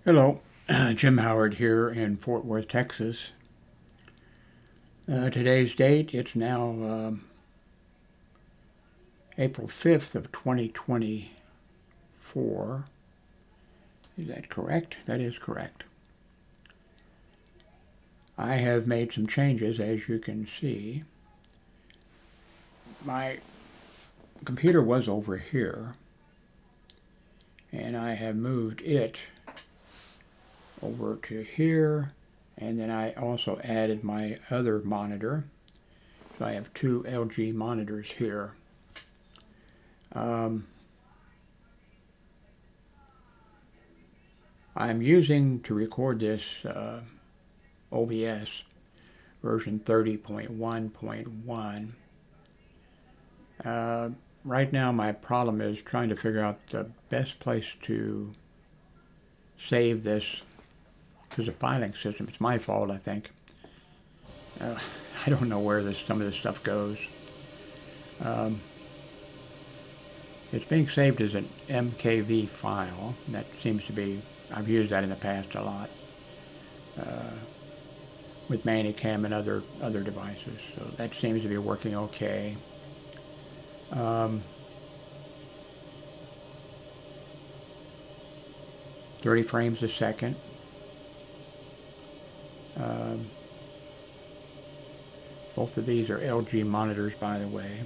Hello, Jim Howard here in Fort Worth, Texas. Today's date, it's now April 5th of 2024. Is that correct? That is correct. I have made some changes, as you can see. My computer was over here, and I have moved it over to here, and then I also added my other monitor. So I have two LG monitors here. I'm using to record this OBS version 30.1.1. Right now my problem is trying to figure out the best place to save this because the filing system, it's my fault, I think. I don't know where some of this stuff goes. It's being saved as an MKV file. That seems to be, I've used that in the past a lot with Manicam and other devices. So that seems to be working okay. 30 frames a second. Both of these are LG monitors, by the way.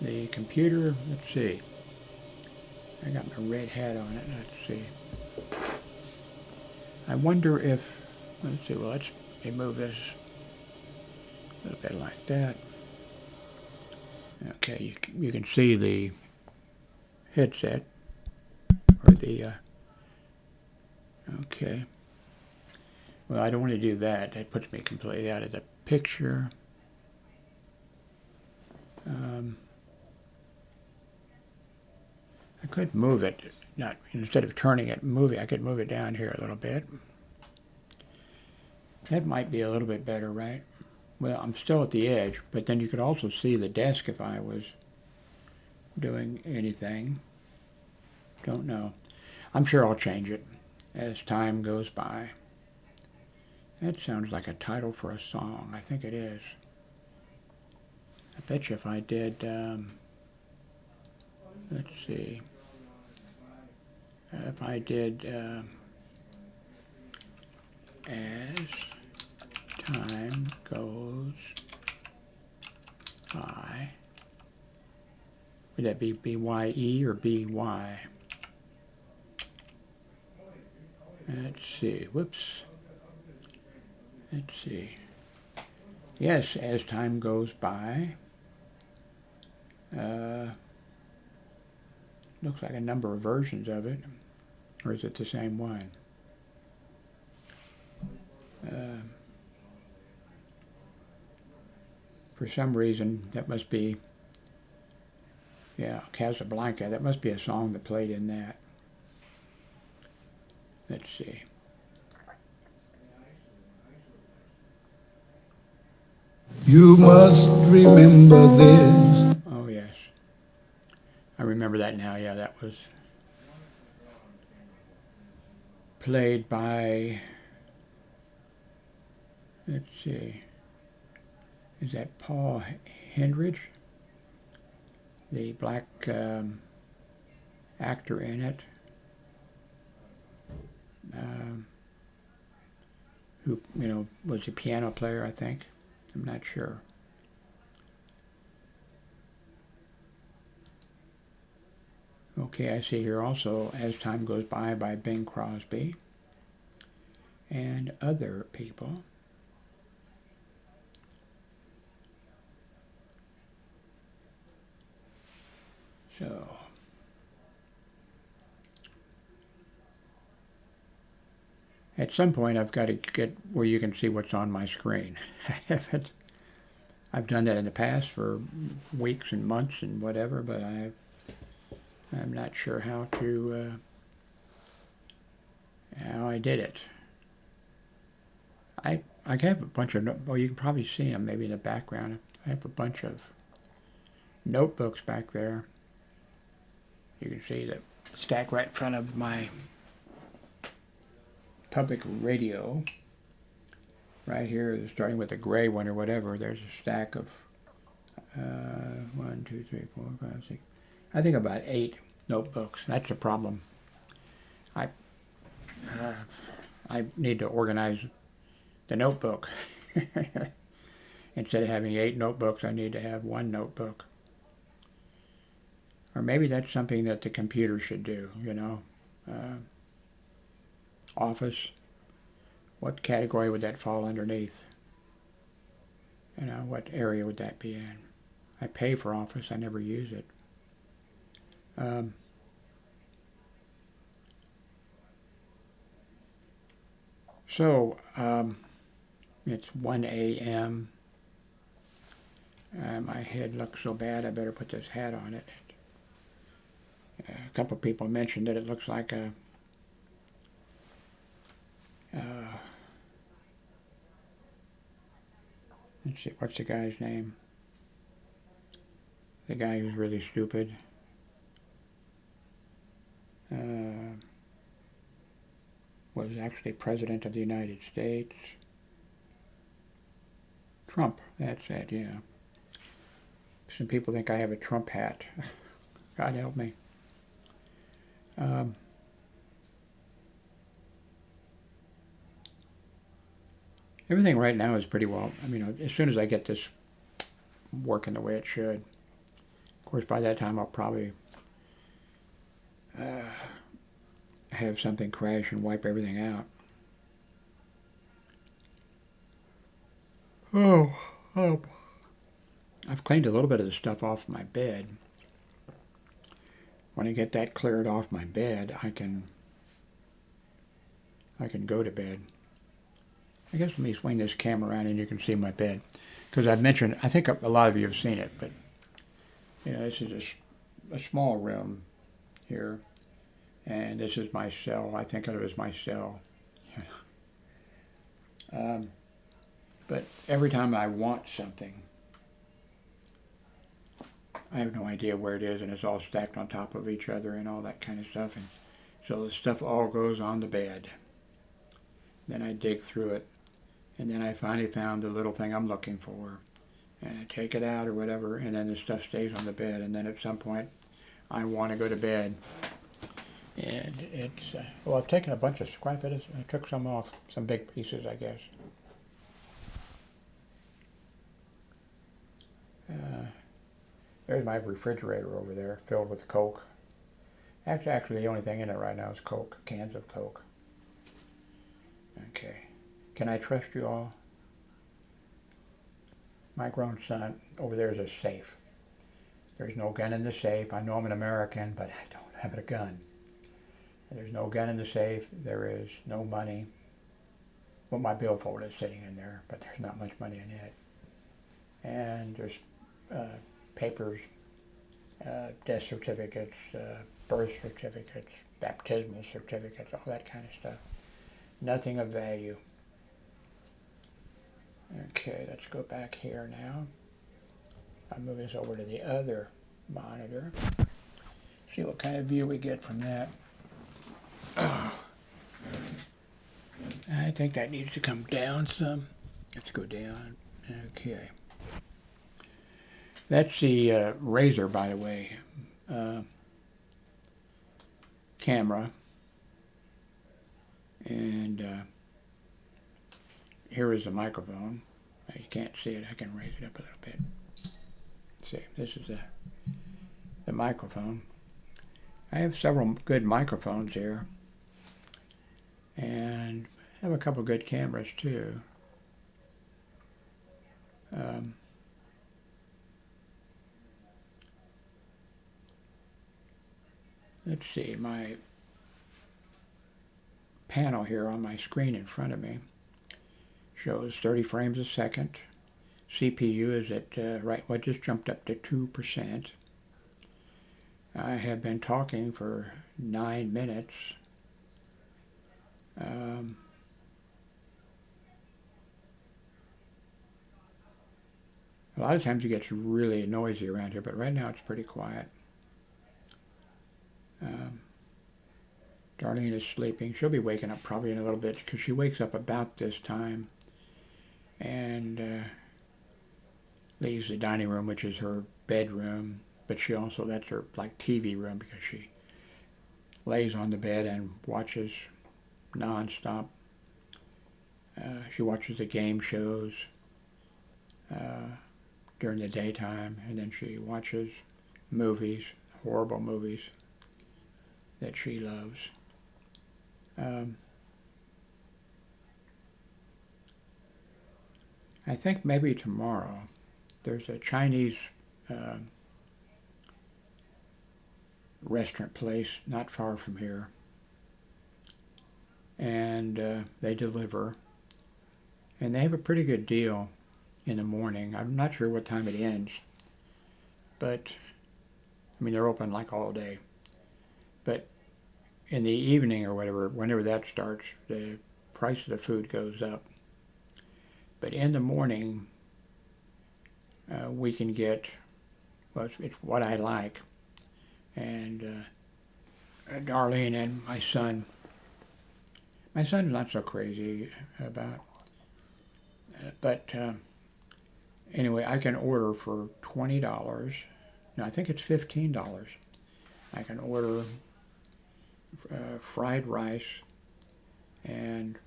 The computer, let's see. I got my red hat on it. Let's see. I wonder if, let's see, well, let's move this a little bit like that. Okay, you can see the headset, or the, okay. Well, I don't want to do that. That puts me completely out of the picture. I could move it, not instead of turning it, I could move it down here a little bit. That might be a little bit better, right? Well, I'm still at the edge, but then you could also see the desk if I was doing anything. Don't know. I'm sure I'll change it as time goes by. That sounds like a title for a song. I think it is. I bet you if I did, let's see, if I did as time goes by, would that be B-Y-E or B-Y? Let's see, whoops. Let's see. Yes, as time goes by. Looks like a number of versions of it. Or is it the same one? For some reason, that must be, yeah, Casablanca. That must be a song that played in that. Let's see. You must remember this. Oh, yes. I remember that now. Yeah, that was played by, let's see, is that Paul Hendridge? The black actor in it. Who, was a piano player, I think. I'm not sure. Okay, I see here also As Time Goes By Bing Crosby and other people. So, at some point I've got to get where you can see what's on my screen. I've done that in the past for weeks and months and whatever, but I'm not sure how I did it. I have a bunch of, well, you can probably see them maybe in the background. I have a bunch of notebooks back there. You can see that stack right in front of my public radio. Right here, starting with the gray one or whatever, there's a stack of 1, 2, 3, 4, 5, 6. I think about 8 notebooks. That's the problem. I need to organize the notebook. Instead of having 8 notebooks, I need to have 1 notebook. Or maybe that's something that the computer should do, you know. Office, what category would that fall underneath? You know, what area would that be in? I pay for Office, I never use it. It's 1 a.m. My head looks so bad, I better put this hat on it. A couple of people mentioned that it looks like a let's see, what's the guy's name? The guy who's really stupid. Was actually President of the United States. Trump, that's it, yeah. Some people think I have a Trump hat. God help me. Everything right now is pretty well, I mean, as soon as I get this working the way it should. Of course, by that time I'll probably have something crash and wipe everything out. I've cleaned a little bit of the stuff off my bed. When I get that cleared off my bed, I can go to bed. I guess let me swing this camera around and you can see my bed. Because I've mentioned, I think a lot of you have seen it, but you know, this is a small room here. And this is my cell. I think of it as my cell. But every time I want something, I have no idea where it is, and it's all stacked on top of each other and all that kind of stuff. And so the stuff all goes on the bed. Then I dig through it, and then I finally found the little thing I'm looking for. And I take it out or whatever, and then the stuff stays on the bed. And then at some point, I want to go to bed. And it's, well, I've taken a bunch of scrap edits. I took some off, some big pieces, I guess. There's my refrigerator over there, filled with Coke. Actually, the only thing in it right now is Coke, cans of Coke. Okay. Can I trust you all? My grown son, over there is a safe. There's no gun in the safe. I know I'm an American, but I don't have a gun. There's no gun in the safe. There is no money. Well, my billfold is sitting in there, but there's not much money in it. And there's papers, death certificates, birth certificates, baptismal certificates, all that kind of stuff. Nothing of value. Okay, let's go back here now. I'll move this over to the other monitor. See what kind of view we get from that. Oh. I think that needs to come down some. Let's go down. Okay. That's the Razor, by the way, camera. And here is the microphone. You can't see it. I can raise it up a little bit. See, this is the microphone. I have several good microphones here. And I have a couple good cameras too. Let's see, my panel here on my screen in front of me shows 30 frames a second. CPU is at, just jumped up to 2%. I have been talking for 9 minutes. A lot of times it gets really noisy around here, but right now it's pretty quiet. Darlene is sleeping. She'll be waking up probably in a little bit because she wakes up about this time and leaves the dining room, which is her bedroom, but she also, that's her like TV room because she lays on the bed and watches nonstop. She watches the game shows during the daytime, and then she watches movies, horrible movies that she loves. I think maybe tomorrow there's a Chinese restaurant place not far from here, and they deliver, and they have a pretty good deal in the morning. I'm not sure what time it ends, but I mean they're open like all day, but in the evening or whatever, whenever that starts, the price of the food goes up. But in the morning, we can get, well, it's what I like. And Darlene and my son's not so crazy about, but anyway, I can order for $20. No, I think it's $15. I can order fried rice, and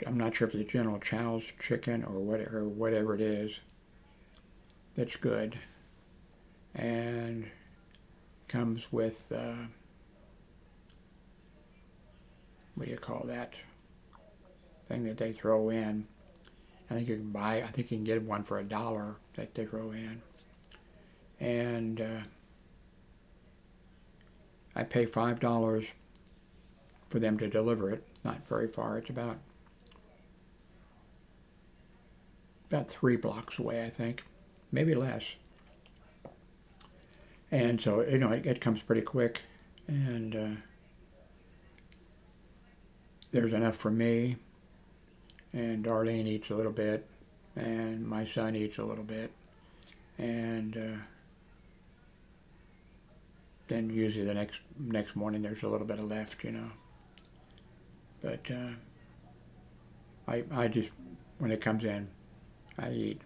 I'm not sure if it's General Chow's chicken or whatever it is. That's good, and comes with what do you call that thing that they throw in? I think you can get one for $1 that they throw in, and I pay $5 for them to deliver it. Not very far. It's about 3 blocks away, I think, maybe less. And so it comes pretty quick, and there's enough for me. And Darlene eats a little bit, and my son eats a little bit, and then usually the next morning there's a little bit of left, But I just, when it comes in, I eat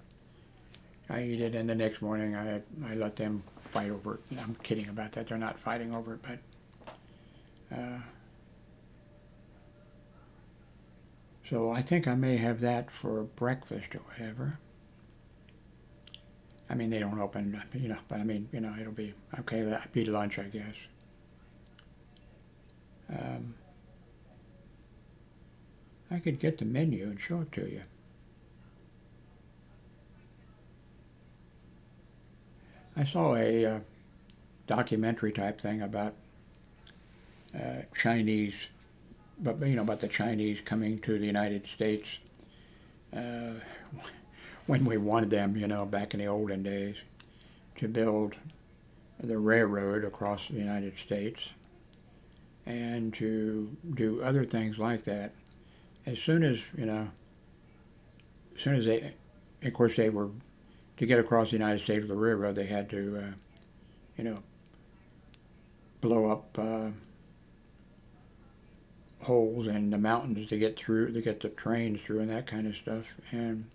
it, and the next morning I let them fight over it. I'm kidding about that. They're not fighting over it, but so I think I may have that for breakfast or whatever. I mean, they don't open, but I mean, it'll be okay. That'll be lunch, I guess. I could get the menu and show it to you. I saw a documentary type thing about Chinese, but about the Chinese coming to the United States when we wanted them, back in the olden days, to build the railroad across the United States and to do other things like that. As soon as they, of course, they were, to get across the United States with the railroad, they had to, blow up holes in the mountains to get the trains through and that kind of stuff. And,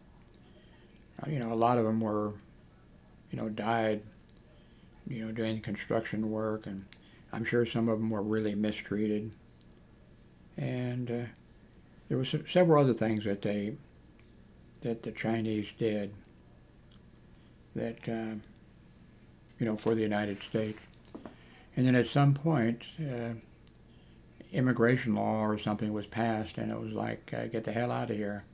a lot of them were, died, doing construction work, and I'm sure some of them were really mistreated. And there were several other things that the Chinese did that, for the United States. And then at some point, immigration law or something was passed, and it was like, get the hell out of here.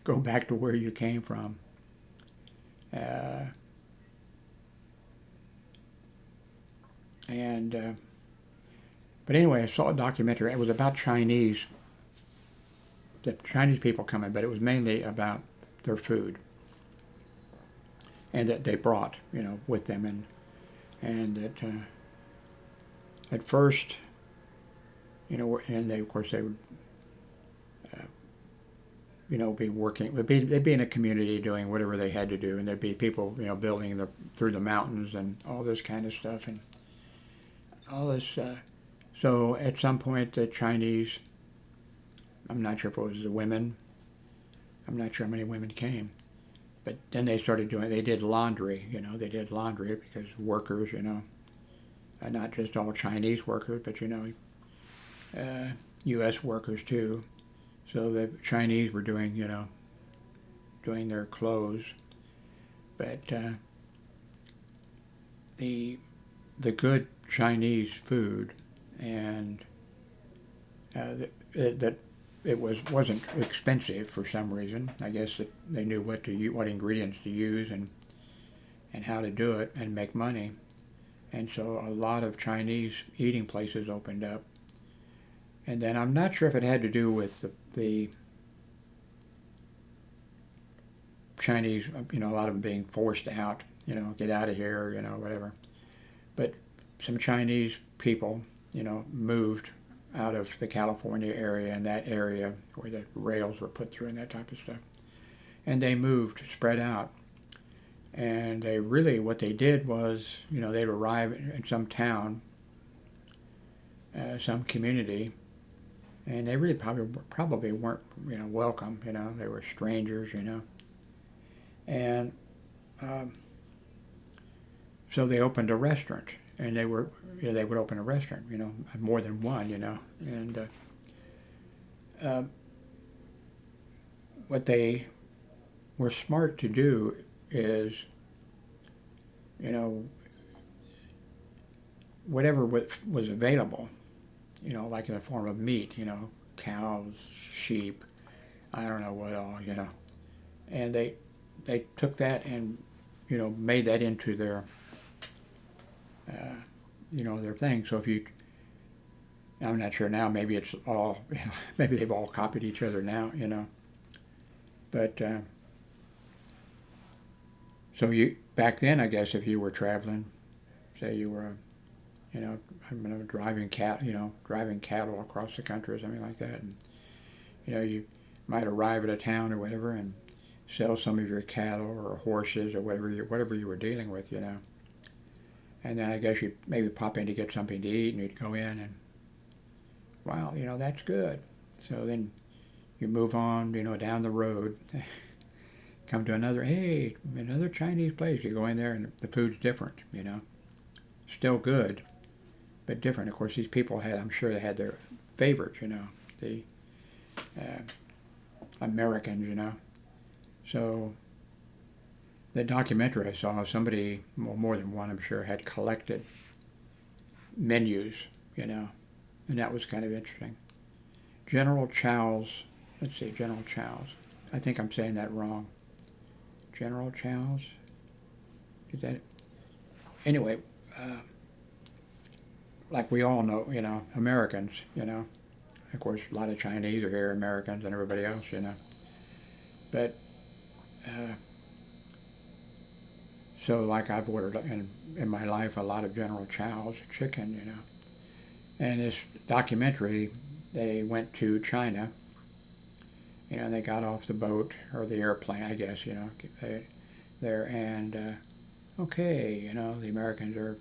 Go back to where you came from. But anyway, I saw a documentary. It was about the Chinese people coming, but it was mainly about their food, and that they brought, with them, and that at first, and they, of course, they would, be working. They'd be in a community doing whatever they had to do, and there'd be people, building through the mountains and all this kind of stuff, and all this So at some point the Chinese, I'm not sure if it was the women, I'm not sure how many women came, but then they started they did laundry, they did laundry because workers, not just all Chinese workers, but U.S. workers too. So the Chinese were doing, doing their clothes, but the good Chinese food and that it wasn't expensive for some reason. I guess that they knew what ingredients to use and how to do it and make money. And so a lot of Chinese eating places opened up. And then I'm not sure if it had to do with the Chinese, a lot of them being forced out, get out of here, whatever. But some Chinese people, moved out of the California area and that area where the rails were put through and that type of stuff. And they moved, spread out. And they really, what they did was, they'd arrive in some town, some community, and they really probably weren't, welcome, they were strangers, And so they opened a restaurant, and they would open a restaurant, more than one, and what they were smart to do is, whatever was available, like in the form of meat, cows, sheep, I don't know what all, and they took that and, made that into their, their thing. So I'm not sure now, maybe it's all, maybe they've all copied each other now, but, so back then, I guess, if you were traveling, say you were, driving cattle across the country or something like that, and, you might arrive at a town or whatever and sell some of your cattle or horses or whatever you were dealing with, And then I guess you'd maybe pop in to get something to eat, and you'd go in and, wow, that's good. So then you move on, down the road, come to another Chinese place. You go in there and the food's different, Still good, but different. Of course, these people I'm sure they had their favorites, the Americans, So the documentary I saw, somebody, well, more than one, I'm sure, had collected menus, and that was kind of interesting. General Chow's, let's see, General Chow's. I think I'm saying that wrong. General Chow's? Is that? Anyway, like we all know, Americans, Of course, a lot of Chinese are here, Americans, and everybody else, But, so like I've ordered in my life a lot of General Chow's chicken, And this documentary, they went to China, and they got off the boat, or the airplane, I guess, there, and, okay, the Americans are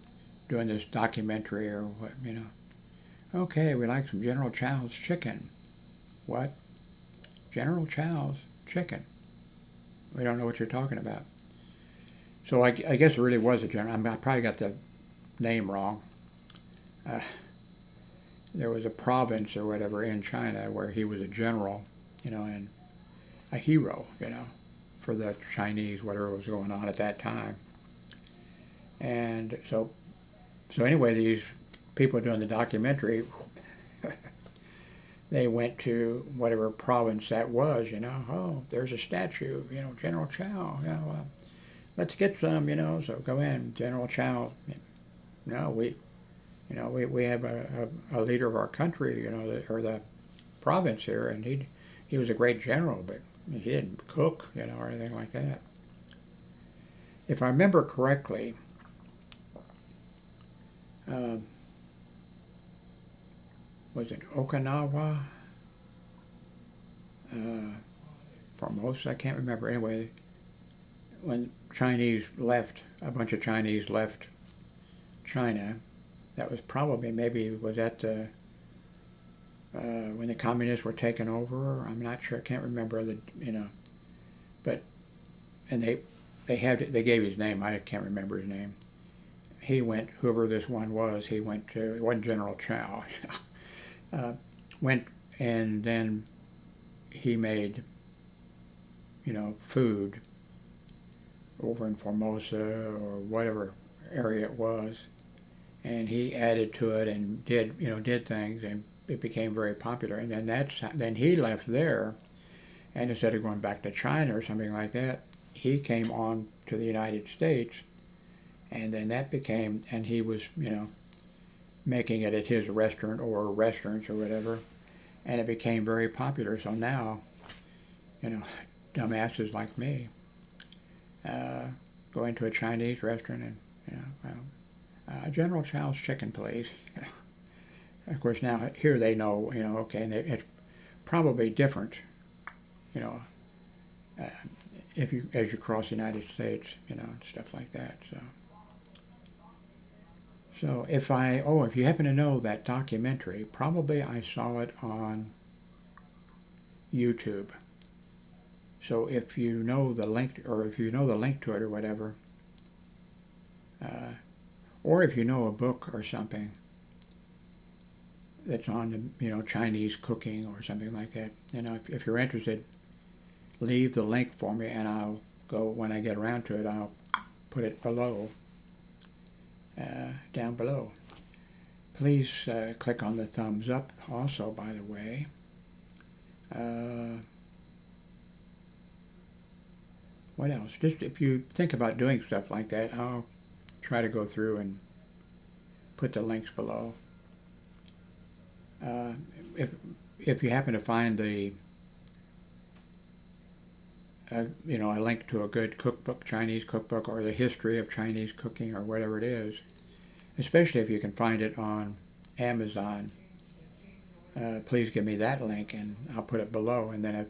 doing this documentary or what, Okay, we like some General Chow's chicken. What? General Chow's chicken. We don't know what you're talking about. So I guess it really was a general. I probably got the name wrong. There was a province or whatever in China where he was a general, and a hero, for the Chinese, whatever was going on at that time. And so anyway, these people doing the documentary, they went to whatever province that was, Oh, there's a statue, General Chow, let's get some, so go in, General Chow. No, we have a leader of our country, or the province here, and he was a great general, but he didn't cook, or anything like that. If I remember correctly, was it Okinawa? Formosa, I can't remember. Anyway, when a bunch of Chinese left China, That was probably, maybe, was that the, when the communists were taking over? I'm not sure. I can't remember but, and they gave his name. I can't remember his name. He went, whoever this one was, he went to, it wasn't General Chow, went, and then he made, food over in Formosa or whatever area it was, and he added to it and did things, and it became very popular. And then he left there, and instead of going back to China or something like that, he came on to the United States, and then that became, and he was making it at his restaurant or restaurants or whatever, and it became very popular. So now, dumbasses like me go into a Chinese restaurant and, General Chow's chicken, please. Of course, now here they know, okay, and it's probably different, as you cross the United States, stuff like that. So if you happen to know that documentary, probably I saw it on YouTube. So if you know the link, or if you know the link to it or whatever, or if you know a book or something that's on Chinese cooking or something like that, if you're interested, leave the link for me, and I'll go, when I get around to it, I'll put it below, down below. Please click on the thumbs up also, by the way. What else? Just if you think about doing stuff like that, I'll try to go through and put the links below. If you happen to find a link to a good cookbook, Chinese cookbook, or the history of Chinese cooking, or whatever it is, especially if you can find it on Amazon, please give me that link, and I'll put it below. And then if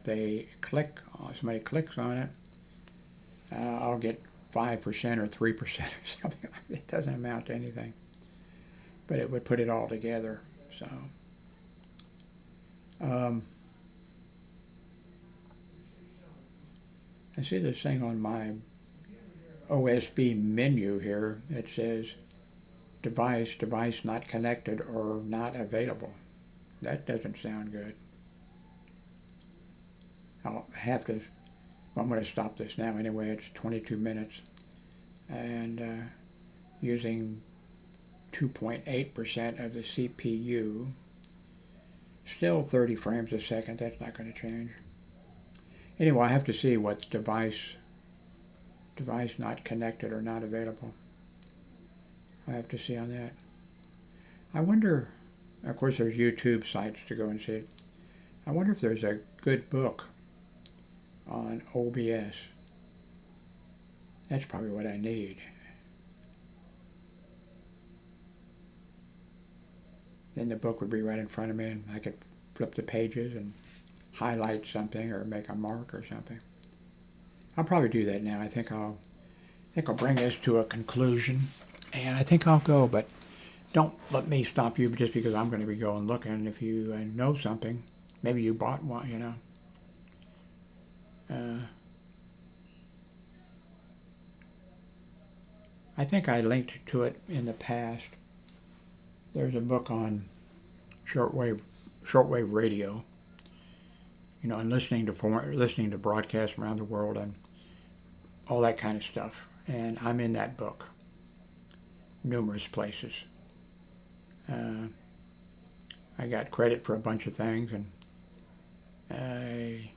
somebody clicks on it, I'll get 5% or 3% or something like that. It doesn't amount to anything, but it would put it all together. So, I see this thing on my OSB menu here. It says device not connected or not available. That doesn't sound good. I'll have to, well, I'm going to stop this now anyway. It's 22 minutes, and using 2.8% of the CPU, still 30 frames a second. That's not going to change. Anyway, I have to see what device not connected or not available. I have to see on that. I wonder, of course there's YouTube sites to go and see it. I wonder if there's a good book on OBS. That's probably what I need. Then the book would be right in front of me, and I could flip the pages and highlight something or make a mark or something. I'll probably do that now. I think I'll bring this to a conclusion, and I think I'll go. But don't let me stop you just because I'm going to be going looking. If you know something, maybe you bought one. I think I linked to it in the past. There's a book on shortwave radio, and listening to broadcasts around the world and all that kind of stuff. And I'm in that book, numerous places. I got credit for a bunch of things, and I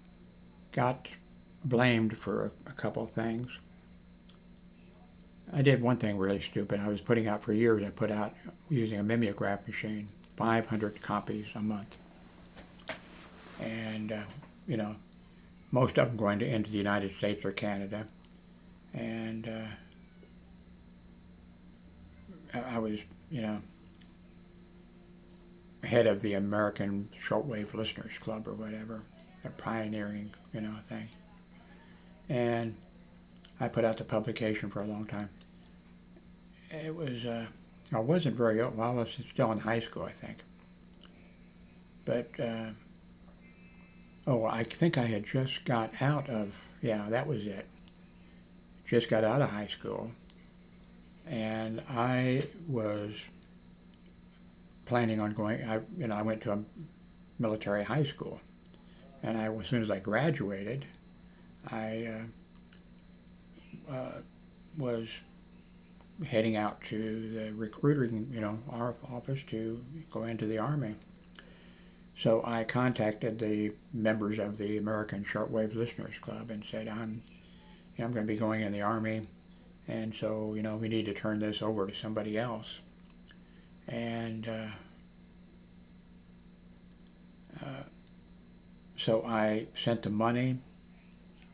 got blamed for a couple of things. I did one thing really stupid. I was putting out for years, I put out, using a mimeograph machine, 500 copies a month. And, most of them going into the United States or Canada. And I was, head of the American Shortwave Listeners Club or whatever, a pioneering, thing. And I put out the publication for a long time. It I wasn't very old. Well, I was still in high school, I think. But, I think I had just got out of, yeah, that was it. Just got out of high school. And I was planning on going, I went to a military high school. And as soon as I graduated, I was heading out to the recruiting, our office to go into the Army. So I contacted the members of the American Shortwave Listeners Club and said, I'm going to be going in the Army, and so, we need to turn this over to somebody else. And so I sent the money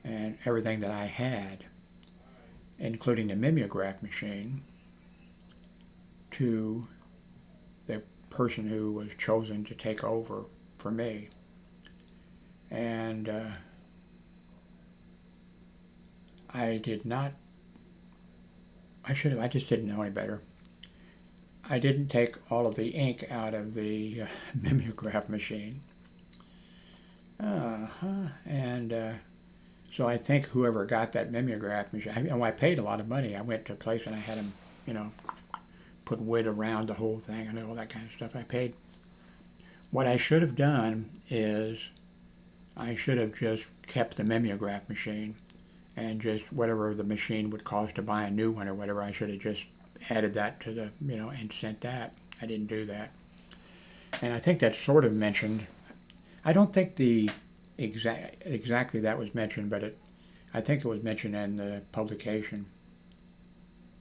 and everything that I had, including the mimeograph machine, to the person who was chosen to take over for me. And I just didn't know any better. I didn't take all of the ink out of the mimeograph machine. And so I think whoever got that mimeograph machine, I paid a lot of money. I went to a place and I had them, put wood around the whole thing and all that kind of stuff. I paid. What I should have done is I should have just kept the mimeograph machine, and just whatever the machine would cost to buy a new one or whatever, I should have just added that to the, and sent that. I didn't do that. And I think that's sort of mentioned. I don't think the exactly that was mentioned, but I think it was mentioned in the publication.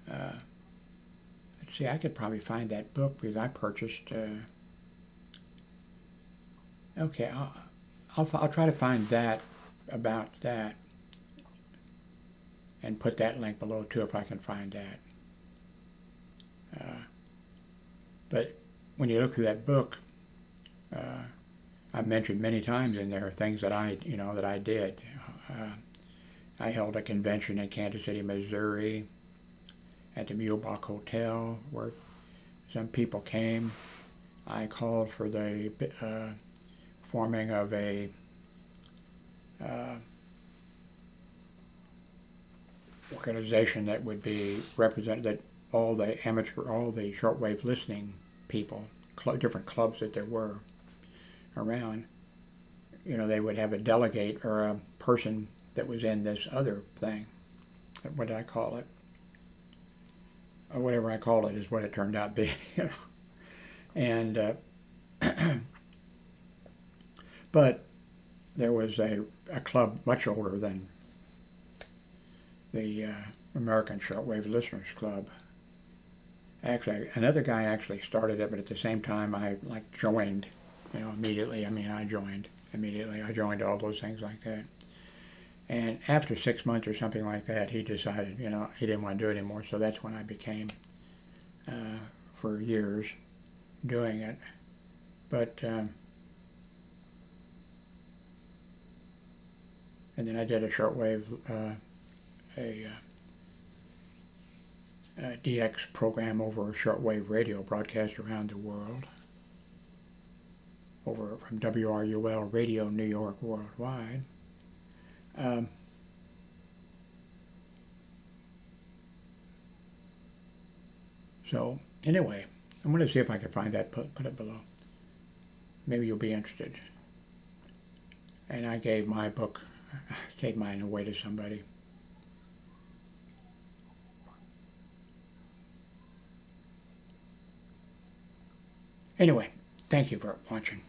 Let's see, I could probably find that book because I purchased. Okay, I'll try to find that about that, and put that link below too if I can find that. But when you look through that book, I've mentioned many times in there things that I did. I held a convention in Kansas City, Missouri, at the Mulebach Hotel, where some people came. I called for the forming of a organization that would be represented, all the shortwave listening people, different clubs that there were around, they would have a delegate or a person that was in this other thing. What did I call it? Or whatever I called it is what it turned out to be, And but there was a club much older than the American Shortwave Listeners Club. Actually, another guy actually started it, but at the same time I joined, immediately. I joined immediately. I joined all those things like that. And after 6 months or something like that, he decided, he didn't want to do it anymore. So that's when I became, for years, doing it. But and then I did a shortwave, a DX program over shortwave radio broadcast around the world, over from WRUL Radio New York worldwide. So anyway, I'm going to see if I can find that, put it below. Maybe you'll be interested. And I gave mine away to somebody. Anyway, thank you for watching.